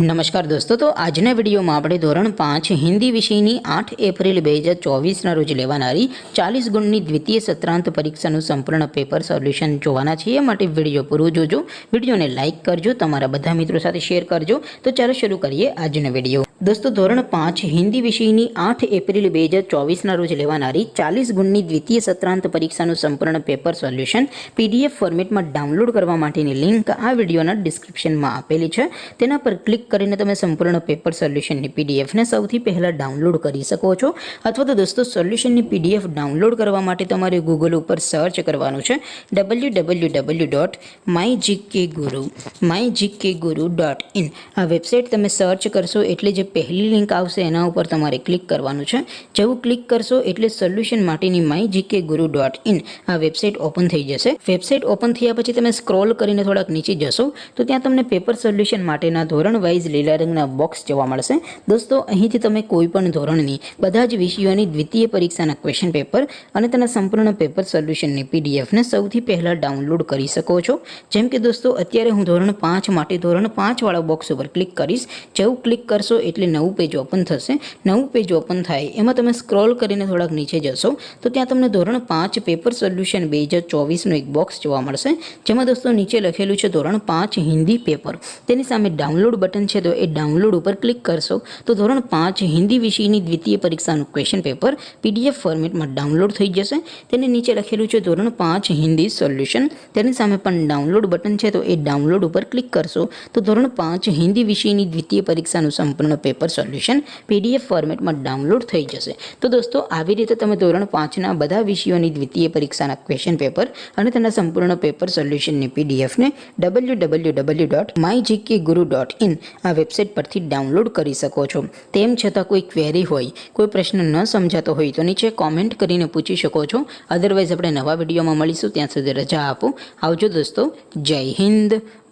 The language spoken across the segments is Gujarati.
નમસ્કાર દોસ્તો, તો આજના વિડીયોમાં આપણે ધોરણ 5 હિન્દી વિષયની 8 એપ્રિલ 2024ના રોજ લેવાનારી 40 ગુણની દ્વિતીય સત્રાંત પરીક્ષાનું સંપૂર્ણ પેપર સોલ્યુશન જોવાના છીએ। માટે વિડીયો પૂરો જોજો, વિડીયોને લાઇક કરજો, તમારા બધા મિત્રો સાથે શેર કરજો। તો ચાલો શરૂ કરીએ આજનો વિડીયો। દોસ્તો, ધોરણ 5 હિન્દી વિષયની 8 એપ્રિલ 2024ના રોજ લેવાનારી 40 ગુણની દ્વિતીય સત્રાંત પરીક્ષાનું સંપૂર્ણ પેપર સોલ્યુશન PDF ફોર્મેટમાં ડાઉનલોડ કરવા માટેની લિંક આ વિડીયોના ડિસ્ક્રિપ્શનમાં આપેલી છે। તેના પર ક્લિક કરીને તમે સંપૂર્ણ પેપર સોલ્યુશનની PDF ને સૌથી પહેલાં ડાઉનલોડ કરી શકો છો। અથવા તો દોસ્તો, સોલ્યુશનની PDF ડાઉનલોડ કરવા માટે તમારે ગૂગલ ઉપર સર્ચ કરવાનું છે www.mygkguru.in। આ વેબસાઇટ તમે સર્ચ કરશો એટલે જે પહેલી લિંક આવશે એના ઉપર તમારે ક્લિક કરવાનું છે। જેવું ક્લિક કરશો એટલે સોલ્યુશન માટેની mygkguru.in આ વેબસાઇટ ઓપન થઈ જશે। વેબસાઇટ ઓપન થયા પછી તમે સ્ક્રોલ કરીને થોડાક નીચે જશો તો ત્યાં તમને પેપર સોલ્યુશન માટેના ધોરણ વાઇઝ લીલા રંગના બોક્સ જોવા મળશે। દોસ્તો, અહીંથી તમે કોઈ પણ ધોરણની બધા જ વિષયોની દ્વિતીય પરીક્ષાના ક્વેશ્ચન પેપર અને તેના સંપૂર્ણ પેપર સોલ્યુશનની PDF ને સૌથી પહેલાં ડાઉનલોડ કરી શકો છો। જેમ કે દોસ્તો, અત્યારે હું ધોરણ 5 માટે ધોરણ 5 વાળા બોક્સ ઉપર ક્લિક કરીશ। જેવું ક્લિક કરશો એટલે નવું પેજ ઓપન થશે। નવું પેજ ઓપન થાય એમાં તમે સ્ક્રોલ કરીને થોડાક નીચે જશો તો ત્યાં તમને ધોરણ 5 પેપર સોલ્યુશન 2024નું એક બોક્સ જોવા મળશે। જેમાં દોસ્તો નીચે લખેલું છે ધોરણ 5 હિન્દી પેપર। તેની સામે ડાઉનલોડ બટન છે, તો એ ડાઉનલોડ ઉપર ક્લિક કરશો તો ધોરણ 5 હિન્દી વિષયની દ્વિતીય પરીક્ષાનું ક્વેશ્ચન પેપર PDF ફોર્મેટમાં ડાઉનલોડ થઈ જશે। તેની નીચે લખેલું છે ધોરણ 5 હિન્દી સોલ્યુશન। તેની સામે પણ ડાઉનલોડ બટન છે, તો એ ડાઉનલોડ ઉપર ક્લિક કરશો તો ધોરણ 5 હિન્દી વિષયની દ્વિતીય પરીક્ષાનું સંપૂર્ણ પેપર સોલ્યુશન PDF ફોર્મેટમાં ડાઉનલોડ થઈ જશે। તો દોસ્તો, આવી રીતે તમે ધોરણ 5ના બધા વિષયોની દ્વિતીય પરીક્ષાના ક્વેશ્ચન પેપર અને તેના સંપૂર્ણ પેપર સોલ્યુશનની PDF ને www.mygkguru.in આ વેબસાઇટ પરથી ડાઉનલોડ કરી શકો છો। તેમ છતાં કોઈ ક્વેરી હોય, કોઈ પ્રશ્ન ન સમજાતો હોય તો નીચે કોમેન્ટ કરીને પૂછી શકો છો। અધરવાઇઝ આપણે નવા વિડીયોમાં મળીશું, ત્યાં સુધી રજા આપો। આવજો દોસ્તો, જય હિન્દ,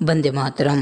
વંદે માતરમ।